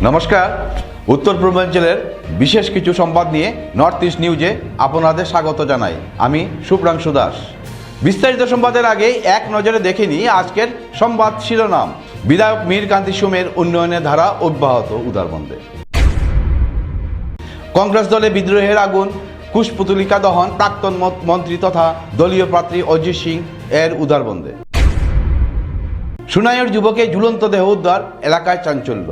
নমস্কার, উত্তর পূর্বাঞ্চলের বিশেষ কিছু সংবাদ নিয়ে নর্থ ইস্ট নিউজে আপনাদের স্বাগত জানাই। আমি শুভ্রাংশু দাস। বিস্তারিত সংবাদের আগে এক নজরে দেখে নিই আজকের সংবাদ শিরোনাম। বিধায়ক মীর কান্তি সোমের উন্নয়নের ধারা অব্যাহত উদারবন্দে। কংগ্রেস দলে বিদ্রোহের আগুন, কুশপুতলিকা দহন, প্রাক্তন মন্ত্রী তথা দলীয় প্রার্থী অজিত সিং এর উদারবন্দে। সুনাইয়ের যুবকের ঝুলন্ত দেহ উদ্ধার, এলাকায় চাঞ্চল্য।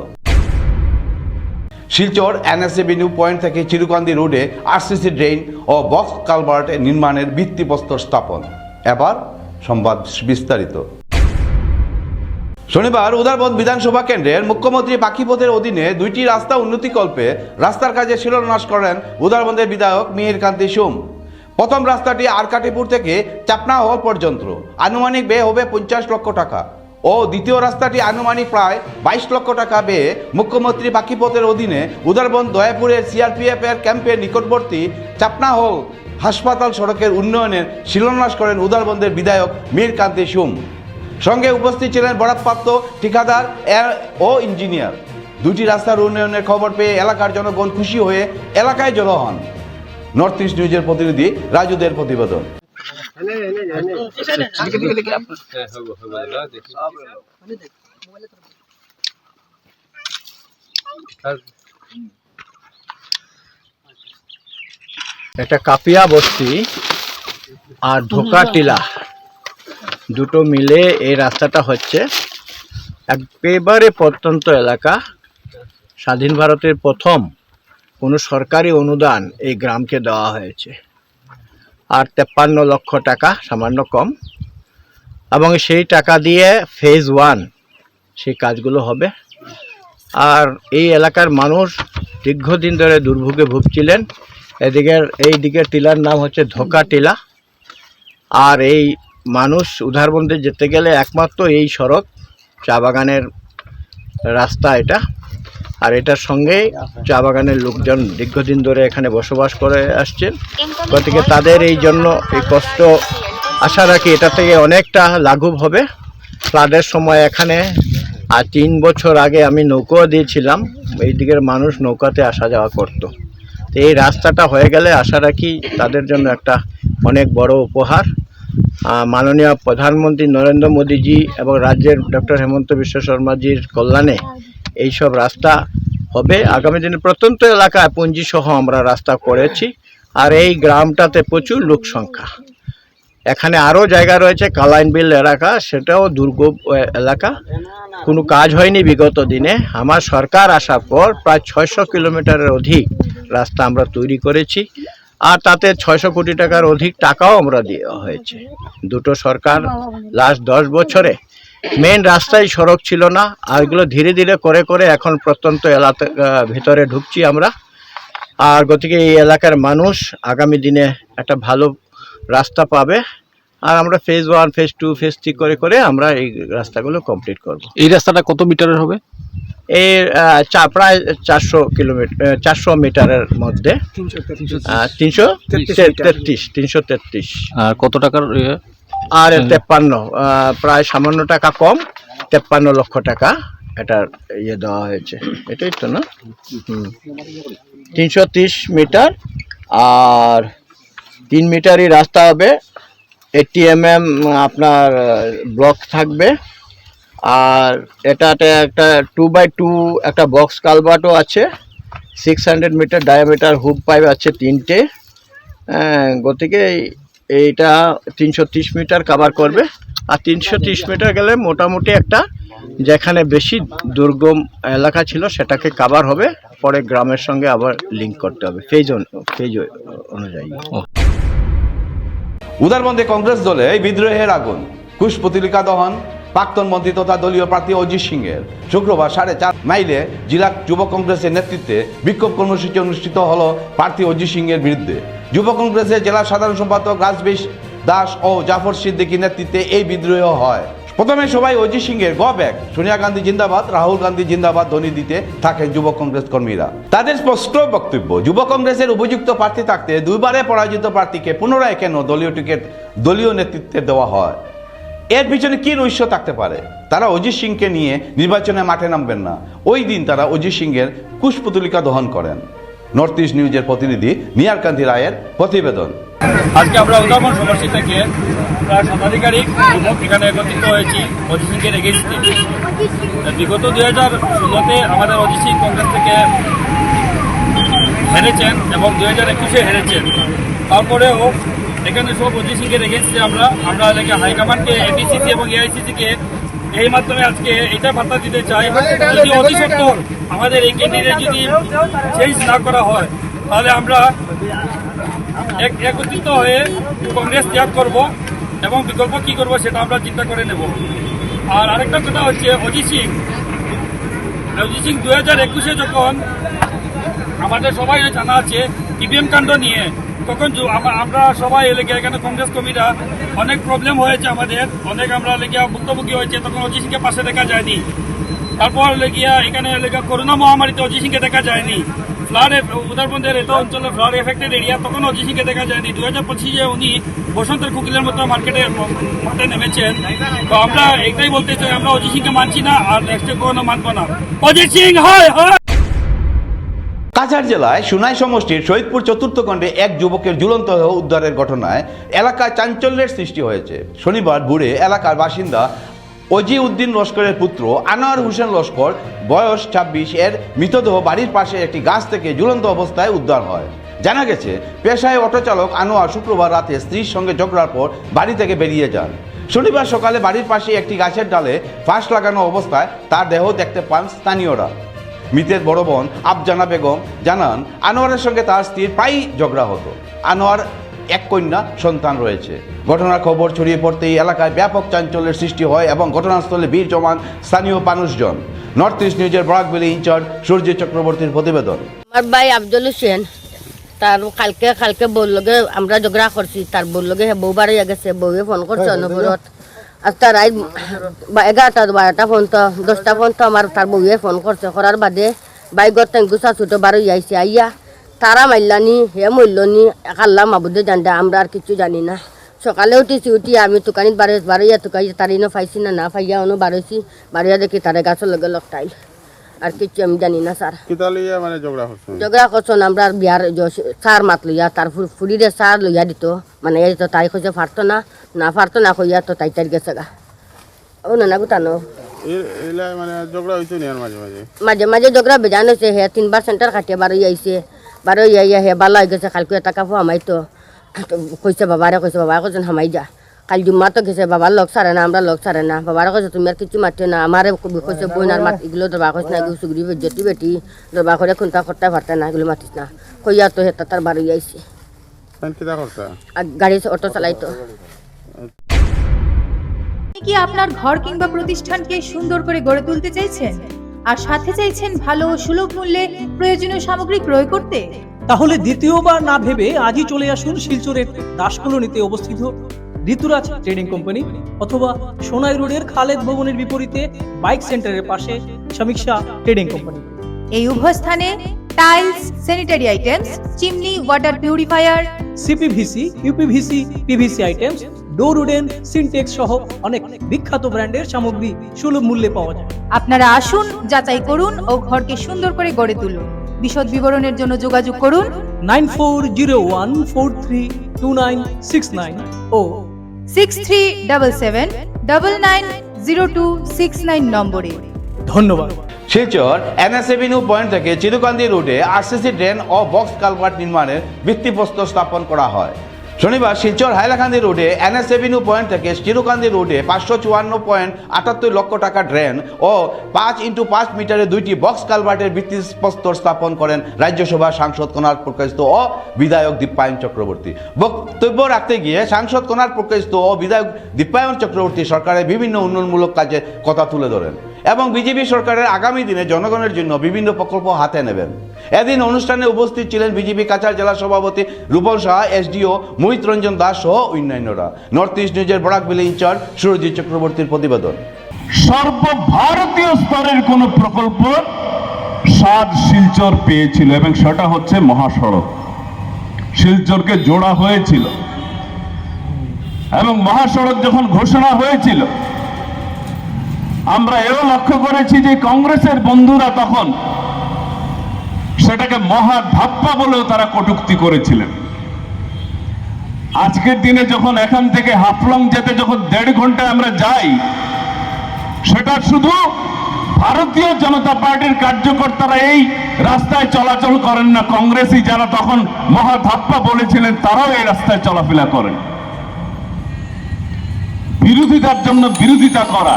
শিলচর এনএস এভিনিউ পয়েন্ট থেকে চিরুকান্দি রোডে আরসিসি ড্রেন ও বক্স কালভার্ট নির্মাণের ভিত্তিপ্রস্তর স্থাপন। এবার সংবাদ বিস্তারিত। শনিবার উদারবন্দ বিধানসভা কেন্দ্রের মুখ্যমন্ত্রী পাখিপথের অধীনে দুইটি রাস্তা উন্নতিকল্পে রাস্তার কাজে শিলান্যাস করেন উদারবন্দের বিধায়ক মীর কান্তি সোম। প্রথম রাস্তাটি আরকাটিপুর থেকে চাপনা হল পর্যন্ত, আনুমানিক ব্যয় হবে 50 লক্ষ টাকা ও দ্বিতীয় রাস্তাটি আনুমানিক প্রায় 22 লক্ষ টাকা ব্যয়ে মুখ্যমন্ত্রী পাখিপথের অধীনে উদারবন্দ দয়াপুরের সিআরপিএফ এর ক্যাম্পের নিকটবর্তী চাপনা হল হাসপাতাল সড়কের উন্নয়নের শিলান্যাস করেন উদারবন্দের বিধায়ক মীর কান্তি সোম। সঙ্গে উপস্থিত ছিলেন বরাদ্দপ্রাপ্ত ঠিকাদার ও ইঞ্জিনিয়ার। দুটি রাস্তার উন্নয়নের খবর পেয়ে এলাকার জনগণ খুশি হয়ে এলাকায় জড়ো হন। নর্থ ইস্ট নিউজের প্রতিনিধি রাজুদের প্রতিবেদন। একটা কাপিয়া বস্তি আর ধোকা টিলা দুটো মিলে এই রাস্তাটা হচ্ছে। একেবারে প্রত্যন্ত এলাকা। স্বাধীন ভারতের প্রথম কোনো সরকারি অনুদান এই গ্রামকে দেওয়া হয়েছে, আর 53 লক্ষ টাকা, সামান্য কম, এবং সেই টাকা দিয়ে ফেজ 1 সেই কাজগুলো হবে। আর এই এলাকার মানুষ দীর্ঘদিন ধরে দুর্ভোগে ভুগছিলেন। এই দিকের টিলার নাম হচ্ছে ধোকা টিলা। আর এই মানুষ উদারবন্দে যেতে গেলে একমাত্র এই সড়ক, চা বাগানের রাস্তা এটা। আর এটার সঙ্গে চা বাগানের লোকজন দীর্ঘদিন ধরে এখানে বসবাস করে আসছেন, গতিকে তাদের এই জন্য এই কষ্ট আশা রাখি এটা থেকে অনেকটা লাঘব হবে। ফ্লাডের সময় এখানে 3 বছর আগে আমি নৌকো দিয়েছিলাম, এই দিকের মানুষ নৌকাতে আসা যাওয়া করতো। তো এই রাস্তাটা হয়ে গেলে আশা রাখি তাদের জন্য একটা অনেক বড় উপহার। মাননীয় প্রধানমন্ত্রী নরেন্দ্র মোদীজি এবং রাজ্যের ডক্টর হেমন্ত বিশ্ব শর্মাজির কল্যাণে এইসব রাস্তা হবে। আগামী দিনে প্রত্যন্ত এলাকায় পুঞ্জি সহ আমরা রাস্তা করেছি। আর এই গ্রামটাতে প্রচুর লোক সংখ্যা। এখানে আরও জায়গা রয়েছে, কালাইনবিল এলাকা, সেটাও দুর্গম এলাকা, কোনো কাজ হয়নি বিগত দিনে। আমার সরকার আসার পর প্রায় 600 কিলোমিটারের অধিক রাস্তা আমরা তৈরি করেছি, আর তাতে 600 কোটি টাকার অধিক টাকাও আমরা দেওয়া হয়েছে। দুটো সরকার লাস্ট 10 বছরে মেন রাস্তায় সড়ক ছিল না, আর এগুলো ধীরে ধীরে করে করে এখন প্রত্যন্ত এলাকা ভিতরে ঢুকছি আমরা। আর গতিকে এই এলাকার মানুষ আগামী দিনে একটা ভালো রাস্তা পাবে। আর আমরা ফেজ 1, ফেজ 2, ফেজ 3 করে করে আমরা এই রাস্তাগুলো কমপ্লিট করব। এই রাস্তাটা কত মিটারের হবে? এর প্রায় 400 মিটারের মধ্যে, 333। আর কত টাকার? আর 53, প্রায় সামান্য টাকা কম, 53 লক্ষ টাকা এটার দেওয়া হয়েছে। এটাই তো না? 330 মিটার আর 3 মিটারই রাস্তা হবে। 80 mm আপনার ব্লক থাকবে। আর এটাতে একটা 2x2 একটা বক্স কালভার্টও আছে। 600 মিটার ডায়ামিটার হুক পাইপ আছে 3টে। গতিকে এইটা 330 মিটার কভার করবে। আর 330 মিটার গেলে মোটামুটি একটা যেখানে বেশি দুর্গম এলাকা ছিল সেটাকে কভার হবে। পরে গ্রামের সঙ্গে আবার লিঙ্ক করতে হবে ফেজ অনুযায়ী। উদারবন্দে কংগ্রেস দলে বিদ্রোহের আগুন, কুশপুতলিকা দহন, প্রাক্তন মন্ত্রী তথা দলীয় প্রার্থী অজিত সিং এর শুক্রবার 4.5 মাইলে জেলা যুব কংগ্রেসের নেতৃত্বে বিক্ষোভ কর্মসূচি অনুষ্ঠিত হলো প্রার্থী অজিত সিং এর বিরুদ্ধে। যুব কংগ্রেসের জেলা সাধারণ সম্পাদক রাজবেশ দাস ও জাফর সিদ্দিকীর নেতৃত্বে এই বিদ্রোহ হয়। প্রথমে সবাই অজিত সিং এর ব্যাগ, সোনিয়া গান্ধী জিন্দাবাদ, রাহুল গান্ধী জিন্দাবাদ ধ্বনি দিতে থাকেন যুব কংগ্রেস কর্মীরা। তাদের স্পষ্ট বক্তব্য, যুব কংগ্রেসের উপযুক্ত প্রার্থী থাকতে 2বারে পরাজিত প্রার্থীকে পুনরায় কেন দলীয় টিকিট দলীয় নেতৃত্বে দেওয়া হয়। এর পিছনে কি রহস্য থাকতে পারে? তারা অজিত সিংকে নিয়ে নির্বাচনে মাঠে নামবেন না, ওই দিন তারা অজিত সিংয়ের কুশপুতলিকা দহন করেন। নর্থ ইস্ট নিউজের প্রতিনিধি নিয়ারকান্তি রায়ের প্রতিবেদন। আজকে আমরা উদাহরণ সমষ্টি থেকে প্রায় শতাধিকারিক যুবক এখানে একত্রিত হয়েছি অজিত সিংয়ের এগেইনস্টে। বিগত 2016-তে আমাদের অজিত সিং কংগ্রেস থেকে হেরেছেন এবং 2021-এ হেরেছেন। তারপরেও এখানে সব অজিত সিংয়ের এগেইনস্টে আমরা এলাকা হাইকমান্ডকে, এপিসিসি এবং এআইসিসিকে এই মাধ্যমে আজকে এটা বার্তা দিতে চাই, যদি অতি সত্বর আমাদের এই ক্যান্ডিডেট যদি চেঞ্জ না করা হয় তাহলে আমরা একত্রিত হয়ে কংগ্রেস ত্যাগ করব এবং বিকল্প কী করবো সেটা আমরা চিন্তা করে নেব। আর আরেকটা কথা হচ্ছে অজিত সিং 2021-এ যখন আমাদের সবাই জানা আছে ইভিএম কাণ্ড নিয়ে, তখন আমরা সবাই এলাকা এখানে কংগ্রেস কর্মীরা অনেক প্রবলেম হয়েছে, আমাদের অনেক আমরা লেগিয়া ভুক্তভোগী হয়েছে, তখন অজিত সিংকে পাশে দেখা যায়নি। তারপর লেগিয়া এখানে এলাকা করোনা মহামারীতে অজিত সিংকে দেখা যায়নি। ফ্লাড উদারবন্দের এত অঞ্চলে ফ্লাড এফেক্টেড এরিয়া, তখন অজিত সিংকে দেখা যায়নি। 2025-এ উনি বসন্তের কুকিলের মতো মাঠে নেমেছেন। তো আমরা এটাই বলতে চাই, আমরা অজিত সিংকে মানছি না, আর নেক্সটে কোনো মানবো না। অজিত সিং হয়। কাছাড় জেলায় সুনাই সমষ্টির শহীদপুর চতুর্থ খণ্ডে এক যুবকের ঝুলন্ত দেহ উদ্ধারের ঘটনায় এলাকায় চাঞ্চল্যের সৃষ্টি হয়েছে। শনিবার ভোরে এলাকার বাসিন্দা অজিউদ্দিন লস্করের পুত্র আনোয়ার হোসেন লস্কর বয়স 26 এর মৃতদেহ বাড়ির পাশে একটি গাছ থেকে ঝুলন্ত অবস্থায় উদ্ধার হয়। জানা গেছে, পেশায় অটো চালক আনোয়ার শুক্রবার রাতে স্ত্রীর সঙ্গে ঝগড়ার পর বাড়ি থেকে বেরিয়ে যান। শনিবার সকালে বাড়ির পাশে একটি গাছের ডালে ফাঁস লাগানো অবস্থায় তার দেহ দেখতে পান স্থানীয়রা। মৃতের বড় বোন আফজানা বেগম জানান, আনোয়ারের সঙ্গে তার স্ত্রীর প্রায়ই ঝগড়া হতো। আনোয়ার এক কন্যা সন্তান রয়েছে। ঘটনার খবর ছড়িয়ে পড়তেই এলাকায় ব্যাপক চাঞ্চল্যের সৃষ্টি হয় এবং ঘটনাস্থলে ভিড় জমান স্থানীয় মানুষজন। নর্থ ইস্ট নিউজের বরাকবেলি ইনচার্জ সূর্য চক্রবর্তীর প্রতিবেদন। আমার ভাই আব্দুল হোসেন, তার কালকে বউর লগে আমরা ঝগড়া করছি, তার বউর লগে বউ বাড়ি গেছে, বউয়ে ফোন করছে অনুপুরত। আর তার 11টা 12টা ফোন তো 10টা ফোন তো আমার তার বউয়ে ফোন করছে, করার বাদে বাইকর ট্যাঙ্কুসা ছোটো বারো আইসে, আইয়া তারা মারলানি, হে মরলনি, আল্লাহ মাবুদে জানতে, আমরা আর কিছু জানি না। সকালে উঠি আমি দোকানিত বাড়াইয়া টুকাইয়া তারিনো পাইছি না পাইয়া অনু বাড়াইছি, বাড়িয়া দেখি তারে গাছের লগে লকটাইল। আর কিছু আমি জানি না স্যার। মানে ঝগড়া করছেন আমরা বিয়ার সার মাত লইয়া, তার ফুরিরে সার লইয়া দিত, মানে তো তাই কইছে পারতো না কইয়া তো তাই গেছে গা। ও না গুতানো মাঝে মাঝে ঝগড়া বেজান হয়েছে। হে 3বার সেন্টার কাটিয়ে বারোই আইছে, বারোই আইয়া হে ভালো হয়ে গেছে। কালকে টাকা হামাইতো, কইছে বাবারে কইছেন হামাই যা। কাল জুম্মা তো গেছে, বাবার লগ সারে না, আমরা লগ সারে না। বাবারা কইছে তুমি আর কিছু মারতে না, আমার কইছে বই আর মাত এগুলো দরবা কইস না, এগুলো সুগরি বেটি বেটি দরবা করে খুনতা করতে পারতে না, এগুলো মাতিস না কইয়া তো হেতা তার বারোই আইছে। আর গাড়ি অটো চালাইতো। কি আপনার ঘর কিংবা প্রতিষ্ঠানকে সুন্দর করে গড়ে তুলতে চাইছেন আর সাথে চাইছেন ভালো ও সুলভ মূল্যে প্রয়োজনীয় সামগ্রী ক্রয় করতে? তাহলে দ্বিতীয়বার না ভেবে আজই চলে আসুন শিলচরের দাসকলোনিতে অবস্থিত ঋতুরাজ ট্রেডিং কোম্পানি অথবা সোনাই রোডের খালেদ ভবনের বিপরীতে বাইক সেন্টারের পাশে সমীক্ষা ট্রেডিং কোম্পানি। এই উভয় স্থানে tiles, sanitary items, chimney, water purifier, CPVC, uPVC, PVC items, ডোর উডেন, সিনটেক্স সহ অনেক বিখ্যাত ব্র্যান্ডের সামগ্রী সুলভ মূল্যে পাওয়া যায়। আপনারা আসুন, যাচাই করুন ও ঘরকে সুন্দর করে গড়ে তুলুন। বিশদ বিবরণের জন্য যোগাযোগ করুন 9401432969 ও 6377990269 নম্বরে। ধন্যবাদ। শিলচর এনএস এভিনিউ পয়েন্ট থেকে চিরুকান্দি রোডে আরসিসি ড্রেন ও বক্স কালভার্ট নির্মাণের ভিত্তিপ্রস্তর স্থাপন করা হয়। শনিবার শিলচর হাইলাকান্দি রোডে এনএস এভিনিউ পয়েন্ট থেকে চিরুকান্দি রোডে 554.78 লক্ষ টাকা ড্রেন ও 5x5 মিটারের 2টি বক্স কালভার্টের ভিত্তিপ্রস্তর স্থাপন করেন রাজ্যসভার সাংসদ কোনার প্রকাশিত ও বিধায়ক দীপায়ন চক্রবর্তী। বক্তব্য রাখতে গিয়ে সাংসদ কোনার প্রকাশিত ও বিধায়ক দীপায়ন চক্রবর্তী সরকারের বিভিন্ন উন্নয়নমূলক কাজের কথা তুলে ধরেন এবং বিজেপি সরকারের আগামী দিনে জনগণের জন্য বিভিন্ন প্রকল্প হাতে নেবেন। এদিন অনুষ্ঠানে উপস্থিত ছিলেন বিজেপি কাছাড় জেলা সভাপতি রূপল সাহা, এসডিও মোহিত রঞ্জন দাস সহ অন্যান্যরা। নর্থ ইস্ট নিউজের বরাকবেলি ইনচার্জ সুরজিৎ চক্রবর্তীর প্রতিবেদন। সর্বভারতীয় স্তরের কোন প্রকল্প স্বাদ শিলচর পেয়েছিল এবং সেটা হচ্ছে মহাসড়ক। শিলচরকে জোড়া হয়েছিল। এবং মহাসড়ক যখন ঘোষণা হয়েছিল, আমরা এও লক্ষ্য করেছি যে কংগ্রেসের বন্ধুরা তখন সেটাকে মহা ধাপ্পা বলেও তারা কটূক্তি করেছিলেন। আজকের দিনে যখন এখান থেকে হাফলং যেতে যখন 1.5 ঘন্টা আমরা যাই, সেটা শুধু ভারতীয় জনতা পার্টির কার্যকর্তারা এই রাস্তায় চলাচল করেন না, কংগ্রেসী যারা তখন মহা ধাপ্পা বলেছিলেন তারাও এই রাস্তায় চলাফেরা করেন। বিরোধিতার জন্য বিরোধিতা করা,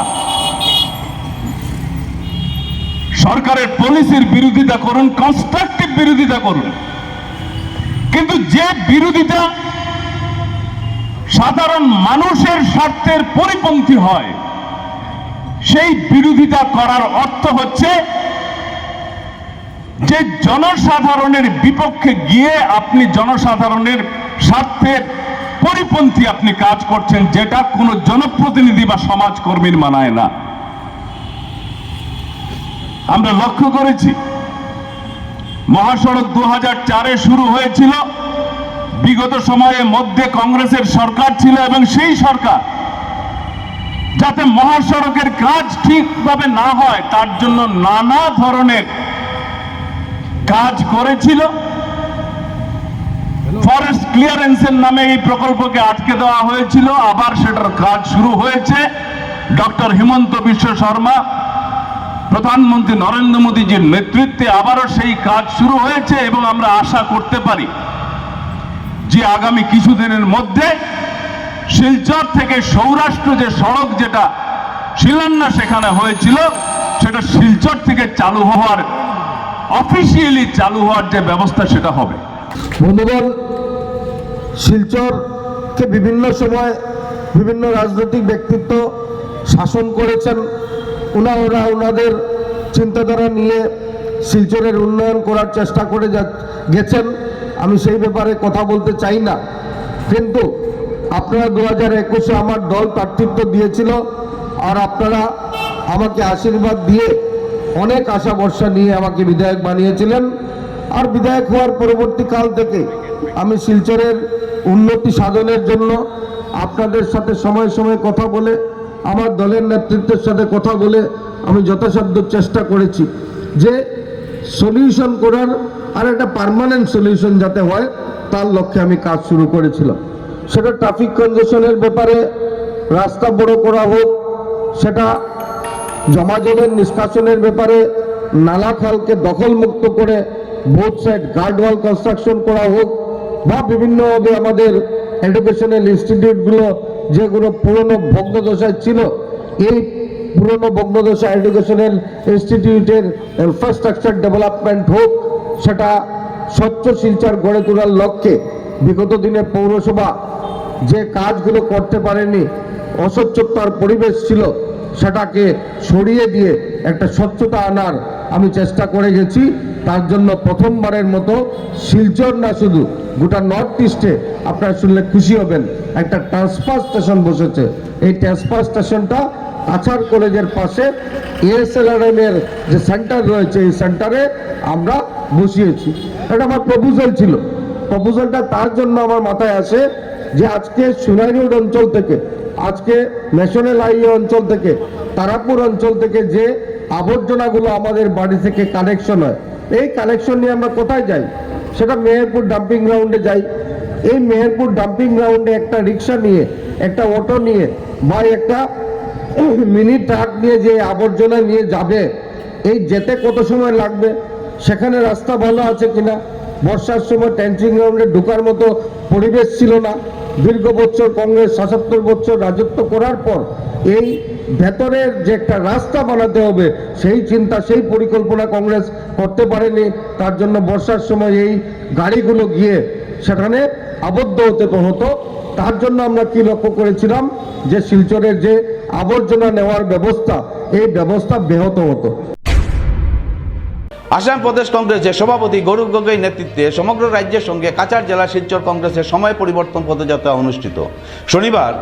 সরকারের পলিসির বিরোধিতা করুন, কনস্ট্রাকটিভ বিরোধিতা করুন, কিন্তু যে বিরোধিতা সাধারণ মানুষের স্বার্থের পরিপন্থী হয়, সেই বিরোধিতা করার অর্থ হচ্ছে যে জনসাধারণের বিপক্ষে গিয়ে আপনি জনসাধারণের স্বার্থের পরিপন্থী আপনি কাজ করছেন, যেটা কোনো জনপ্রতিনিধি বা সমাজকর্মীর মানায় না। আমরা লক্ষ্য করেছি মহাসড়ক 2004-এ শুরু হয়েছিল, বিগত সময়ের মধ্যে কংগ্রেসের সরকার ছিল এবং সেই সরকার যাতে মহাসড়কের কাজ ঠিকভাবে না হয় তার জন্য নানা ধরনের কাজ করেছিল। ফরেস্ট ক্লিয়ারেন্সের নামে এই প্রকল্পকে আটকে দেওয়া হয়েছিল, আবার সেটার কাজ শুরু হয়েছে। ডক্টর হিমন্ত বিশ্ব শর্মা, প্রধানমন্ত্রী নরেন্দ্র মোদীজির নেতৃত্বে আবারও সেই কাজ শুরু হয়েছে এবং আমরা আশা করতে পারি যে আগামী কিছুদিনের মধ্যে শিলচর থেকে সৌরাষ্ট্র যে সড়ক যেটা শিলান্যাস সেখানে হয়েছিল, সেটা শিলচর থেকে চালু হওয়ার, অফিসিয়ালি চালু হওয়ার যে ব্যবস্থা সেটা হবে। বন্ধুগণ, শিলচরকে বিভিন্ন সময় বিভিন্ন রাজনৈতিক ব্যক্তিত্ব শাসন করেছেন। ওনারা ওনাদের চিন্তাধারা নিয়ে শিলচরের উন্নয়ন করার চেষ্টা করে গেছেন। আমি সেই ব্যাপারে কথা বলতে চাই না, কিন্তু আপনারা 2021-এ আমার দল প্রার্থিত্ব দিয়েছিল, আর আপনারা আমাকে আশীর্বাদ দিয়ে অনেক আশা ভরসা নিয়ে আমাকে বিধায়ক বানিয়েছিলেন। আর বিধায়ক হওয়ার পরবর্তীকাল থেকে আমি শিলচরের উন্নতি সাধনের জন্য আপনাদের সাথে সময় সময় কথা বলে, আমার দলের নেতৃত্বের সাথে কথা বলে আমি যথাসাধ্য চেষ্টা করেছি যে সলিউশন করার, আর একটা পার্মানেন্ট সলিউশন যাতে হয় তার লক্ষ্যে আমি কাজ শুরু করেছিলাম। সেটা ট্রাফিক কনজেশনের ব্যাপারে রাস্তা বড় করা হোক, সেটা জমাজলের নিষ্কাশনের ব্যাপারে নালা খালকে দখলমুক্ত করে বোথ সাইড গার্ডওয়াল কনস্ট্রাকশন করা হোক, বা বিভিন্নভাবে আমাদের এডুকেশনাল ইনস্টিটিউটগুলো যেগুলো পুরনো ভগ্নদশায় ছিল, এই পুরনো ভগ্নদশা এডুকেশনাল ইনস্টিটিউটের ইনফ্রাস্ট্রাকচার ডেভেলপমেন্ট হোক, সেটা স্বচ্ছ শিলচর গড়ে তোলার লক্ষ্যে বিগত দিনে পৌরসভা যে কাজগুলো করতে পারেনি, অস্বচ্ছতার পরিবেশ ছিল, সেটাকে সরিয়ে দিয়ে একটা স্বচ্ছতা আনার আমি চেষ্টা করে গেছি। তার জন্য প্রথমবারের মতো শিলচর না, শুধু গোটা নর্থ ইস্টে আপনারা শুনলে খুশি হবেন, একটা ট্রান্সফার স্টেশন বসেছে। এই ট্রান্সফার স্টেশনটা আচার কলেজের পাশে ASLRM এর যে সেন্টার রয়েছে, এই সেন্টারে আমরা বসিয়েছি। এটা আমার প্রপোজাল ছিল। প্রপোজালটা তার জন্য আমার মাথায় আসে যে আজকে সোনাই রোড অঞ্চল থেকে, আজকে ন্যাশনাল হাইওয়ে অঞ্চল থেকে, তারাপুর অঞ্চল থেকে যে আবর্জনাগুলো আমাদের বাড়ি থেকে কালেকশন হয়, এই কালেকশন নিয়ে আমরা কোথায় যাই? সেটা মেহেরপুর ডাম্পিং গ্রাউন্ডে যাই। এই মেহেরপুর ডাম্পিং গ্রাউন্ডে একটা রিক্সা নিয়ে, একটা অটো নিয়ে বা একটা মিনি ট্রাক নিয়ে যে আবর্জনা নিয়ে যাবে, এই যেতে কত সময় লাগবে? সেখানে রাস্তা ভালো আছে কিনা? বর্ষার সময় ট্যান্সিং গ্রাউন্ডে ঢোকার মতো পরিবেশ ছিল না। দীর্ঘ বছর কংগ্রেস ৭৭ বছর রাজত্ব করার পর এই ভেতরের যে একটা রাস্তা বানাতে হবে, সেই চিন্তা, সেই পরিকল্পনা কংগ্রেস করতে পারেনি। তার জন্য বর্ষার সময় এই গাড়িগুলো গিয়ে সেখানে আবদ্ধ হতো। তার জন্য আমরা কি লক্ষ্য করেছিলাম যে শিলচরের যে আবর্জনা নেওয়ার ব্যবস্থা, এই ব্যবস্থা ব্যাহত হতো। আসাম প্রদেশ কংগ্রেসের সভাপতি গৌরব গগৈর নেতৃত্বে সমগ্র রাজ্যের সঙ্গে কাছাড় জেলা শিলচর কংগ্রেসের সময় পরিবর্তন পদযাত্রা অনুষ্ঠিত। শনিবার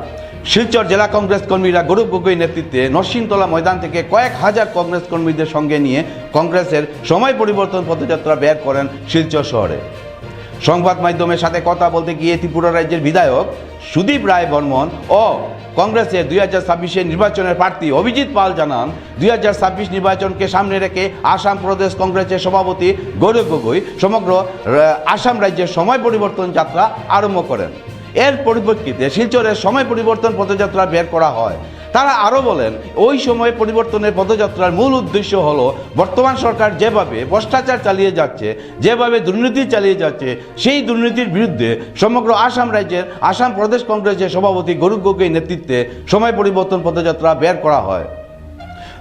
শিলচর জেলা কংগ্রেস কর্মীরা গৌরব গগৈর নেতৃত্বে নরসিংতলা ময়দান থেকে কয়েক হাজার কংগ্রেস কর্মীদের সঙ্গে নিয়ে কংগ্রেসের সময় পরিবর্তন পদযাত্রা বের করেন শিলচর শহরে। সংবাদ মাধ্যমের সাথে কথা বলতে গিয়ে ত্রিপুরা রাজ্যের বিধায়ক সুদীপ রায় বর্মন ও কংগ্রেসের 2026 নির্বাচনের প্রার্থী অভিজিৎ পাল জানান 2026 নির্বাচনকে সামনে রেখে আসাম প্রদেশ কংগ্রেসের সভাপতি গৌরব গগৈ সমগ্র আসাম রাজ্যের সময় পরিবর্তন যাত্রা আরম্ভ করেন। এর পরিপ্রেক্ষিতে শিলচরের সময় পরিবর্তন পদযাত্রা বের করা হয়। তারা আরও বলেন ওই সময় পরিবর্তনের পদযাত্রার মূল উদ্দেশ্য হলো বর্তমান সরকার যেভাবে ভ্রষ্টাচার চালিয়ে যাচ্ছে, যেভাবে দুর্নীতি চালিয়ে যাচ্ছে, সেই দুর্নীতির বিরুদ্ধে সমগ্র আসাম রাজ্যের আসাম প্রদেশ কংগ্রেসের সভাপতি গৌরব গগৈ নেতৃত্বে সময় পরিবর্তন পদযাত্রা বের করা হয়।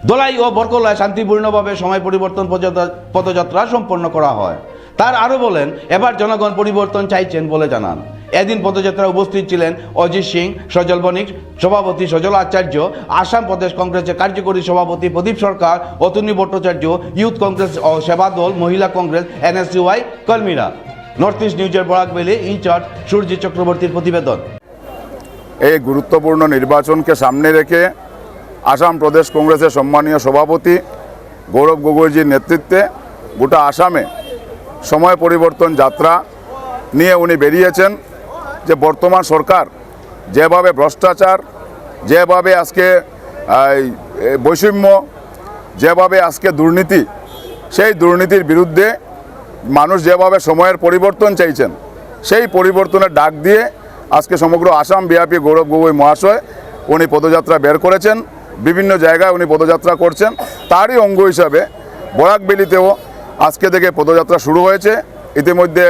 দোলাই ও বরকলায় শান্তিপূর্ণভাবে সময় পরিবর্তন পদযাত্রা সম্পন্ন করা হয়। তার আরও বলেন এবার জনগণ পরিবর্তন চাইছেন বলে জানান। এদিন পদযাত্রায় উপস্থিত ছিলেন অজিত সিং, সজল বণিক, সভাপতি সজল আচার্য, আসাম প্রদেশ কংগ্রেসের কার্যকরী সভাপতি প্রদীপ সরকার, অতনু ভট্টাচার্য, ইউথ কংগ্রেস ও সেবা দল, মহিলা কংগ্রেস, NSUI কর্মীরা। নর্থ ইস্ট নিউজের বরাকভ্যালি ইনচার্জ সূর্যজিৎ চক্রবর্তীর প্রতিবেদন। এই গুরুত্বপূর্ণ নির্বাচনকে সামনে রেখে আসাম প্রদেশ কংগ্রেসের সম্মানীয় সভাপতি গৌরব গগৈজির নেতৃত্বে গোটা আসামে সময় পরিবর্তন যাত্রা নিয়ে উনি বেরিয়েছেন। যে বর্তমান সরকার যেভাবে ভ্রষ্টাচার, যেভাবে আজকে বৈষম্য, যেভাবে আজকে দুর্নীতি, সেই দুর্নীতির বিরুদ্ধে মানুষ যেভাবে সময়ের পরিবর্তন চাইছেন, সেই পরিবর্তনের ডাক দিয়ে আজকে সমগ্র আসাম ব্যাপী গৌরব গগৈ মহাশয় উনি পদযাত্রা বের করেছেন। বিভিন্ন জায়গায় উনি পদযাত্রা করছেন। তারই অঙ্গ হিসাবে বরাকভ্যালিতেও আজকে থেকে পদযাত্রা শুরু হয়েছে। ইতিমধ্যে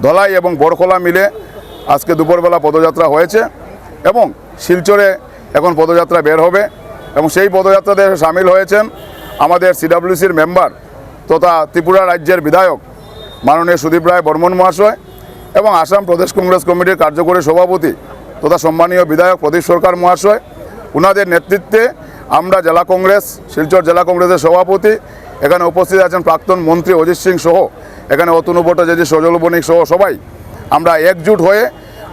ধলাই এবং বরকলা মিলে আজকে দুপুরবেলা পদযাত্রা হয়েছে এবং শিলচরে এখন পদযাত্রা বের হবে এবং সেই পদযাত্রাতে সামিল হয়েছেন আমাদের CWCর মেম্বার তথা ত্রিপুরা রাজ্যের বিধায়ক মাননীয় সুদীপ রায় বর্মন মহাশয় এবং আসাম প্রদেশ কংগ্রেস কমিটির কার্যকরী সভাপতি তথা সম্মানীয় বিধায়ক প্রদীপ সরকার মহাশয়। ওনাদের নেতৃত্বে আমরা জেলা কংগ্রেস, শিলচর জেলা কংগ্রেসের সভাপতি, এখানে উপস্থিত আছেন প্রাক্তন মন্ত্রী অজিত সিং সহ, এখানে অতনু ভট্টাচার্য, সজল বণিক সহ সবাই আমরা একজুট হয়ে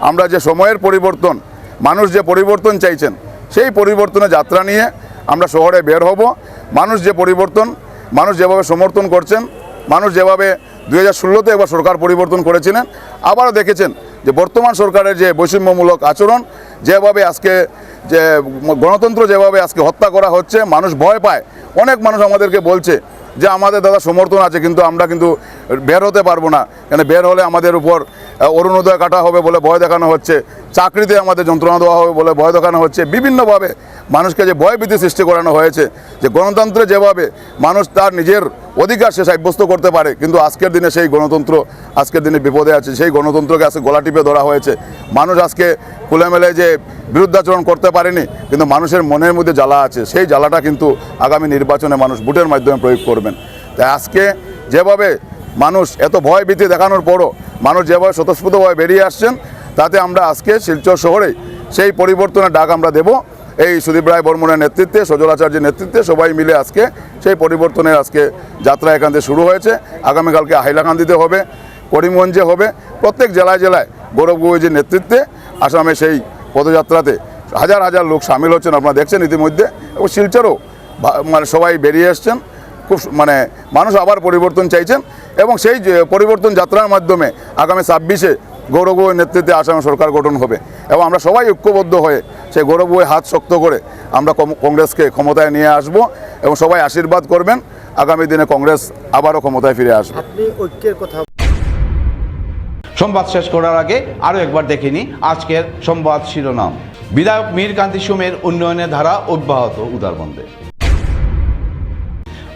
আমরা যে সময়ের পরিবর্তন, মানুষ যে পরিবর্তন চাইছেন, সেই পরিবর্তনের যাত্রা নিয়ে আমরা শহরে বের হব। মানুষ যে পরিবর্তন, মানুষ যেভাবে সমর্থন করছেন, মানুষ যেভাবে 2016-তে একবার সরকার পরিবর্তন করেছিলেন, আবারও দেখেছেন যে বর্তমান সরকারের যে বৈষম্যমূলক আচরণ, যেভাবে আজকে যে গণতন্ত্র যেভাবে আজকে হত্যা করা হচ্ছে, মানুষ ভয় পায়। অনেক মানুষ আমাদেরকে বলছে যে আমাদের দাদা সমর্থন আছে কিন্তু আমরা কিন্তু বের হতে পারবো না, কেন বের হলে আমাদের উপর অরুণোদয় কাটা হবে বলে ভয় দেখানো হচ্ছে, চাকরিতে আমাদের যন্ত্রণা দেওয়া হবে বলে ভয় দেখানো হচ্ছে। বিভিন্নভাবে মানুষকে যে ভয়ভীতি সৃষ্টি করানো হয়েছে, যে গণতন্ত্রে যেভাবে মানুষ তার নিজের অধিকার সে সাব্যস্ত করতে পারে, কিন্তু আজকের দিনে সেই গণতন্ত্র আজকের দিনে বিপদে আছে। সেই গণতন্ত্রকে আজকে গলা টিপে ধরা হয়েছে। মানুষ আজকে খুলেমেলে যে বিরুদ্ধাচরণ করতে পারেনি, কিন্তু মানুষের মনের মধ্যে জ্বালা আছে। সেই জ্বালাটা কিন্তু আগামী নির্বাচনে মানুষ ভোটের মাধ্যমে প্রয়োগ করবেন। তাই আজকে যেভাবে মানুষ এত ভয়ভীতি দেখানোর পরও মানুষ যেভাবে স্বতঃস্ফূর্তভাবে বেরিয়ে আসছেন, তাতে আমরা আজকে শিলচর শহরে সেই পরিবর্তনের ডাক আমরা দেব। এই সুদীপ রায় বর্মনের নেতৃত্বে, সজল আচার্যের নেতৃত্বে সবাই মিলে আজকে সেই পরিবর্তনের আজকে যাত্রা এখান থেকে শুরু হয়েছে। আগামীকালকে হাইলাকান্দিতে হবে, করিমগঞ্জে হবে। প্রত্যেক জেলায় জেলায় গৌরব গগৈজির নেতৃত্বে আসামে সেই পদযাত্রাতে হাজার হাজার লোক সামিল হচ্ছেন, আপনারা দেখছেন ইতিমধ্যে। এবং শিলচরও মানে সবাই বেরিয়ে এসছেন। খুব মানে মানুষ আবার পরিবর্তন চাইছেন এবং সেই পরিবর্তন যাত্রার মাধ্যমে আগামী 26-এ গৌরব গগৈর নেতৃত্বে আসামে সরকার গঠন হবে এবং আমরা সবাই ঐক্যবদ্ধ হয়ে সেই গৌরব গগৈর হাত শক্ত করে আমরা কংগ্রেসকে ক্ষমতায় নিয়ে আসব এবং সবাই আশীর্বাদ করবেন। আগামী দিনে কংগ্রেস আবারও ক্ষমতায় ফিরে আসবে। সংবাদ শেষ করার আগে আরও একবার দেখে নিই আজকের সংবাদ শিরোনাম। বিধায়ক মীর কান্তি সুমের উন্নয়নের ধারা অব্যাহত উদারবন্দে।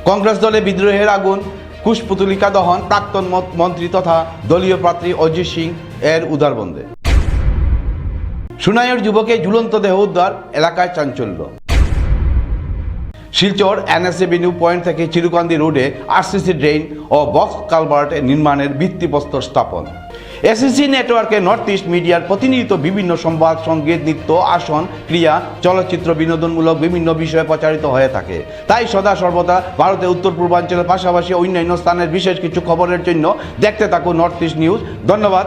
কংগ্রেস দলে বিদ্রোহের আগুন, কুশপুতলিকা দহন, প্রাক্তন মন্ত্রী তথা দলীয় প্রার্থী অজিত সিং এর উদারবন্দে। সুনাইয়ের যুবকের ঝুলন্ত দেহ উদ্ধার, এলাকায় চাঞ্চল্য। শিলচর NS এভিনিউ পয়েন্ট থেকে চিরুকান্দি রোডে RCC ড্রেন ও বক্স কালভার্ট নির্মাণের ভিত্তিপ্রস্তর স্থাপন। SCC নেটওয়ার্কে নর্থ ইস্ট মিডিয়ার প্রতিনিয়ত বিভিন্ন সংবাদ, সঙ্গীত, নৃত্য, আসন, ক্রিয়া, চলচ্চিত্র, বিনোদনমূলক বিভিন্ন বিষয়ে প্রচারিত হয়ে থাকে। তাই সদা সর্বদা ভারতের উত্তর পূর্বাঞ্চলের পাশাপাশি অন্যান্য স্থানের বিশেষ কিছু খবরের জন্য দেখতে থাকুন নর্থ ইস্ট নিউজ। ধন্যবাদ।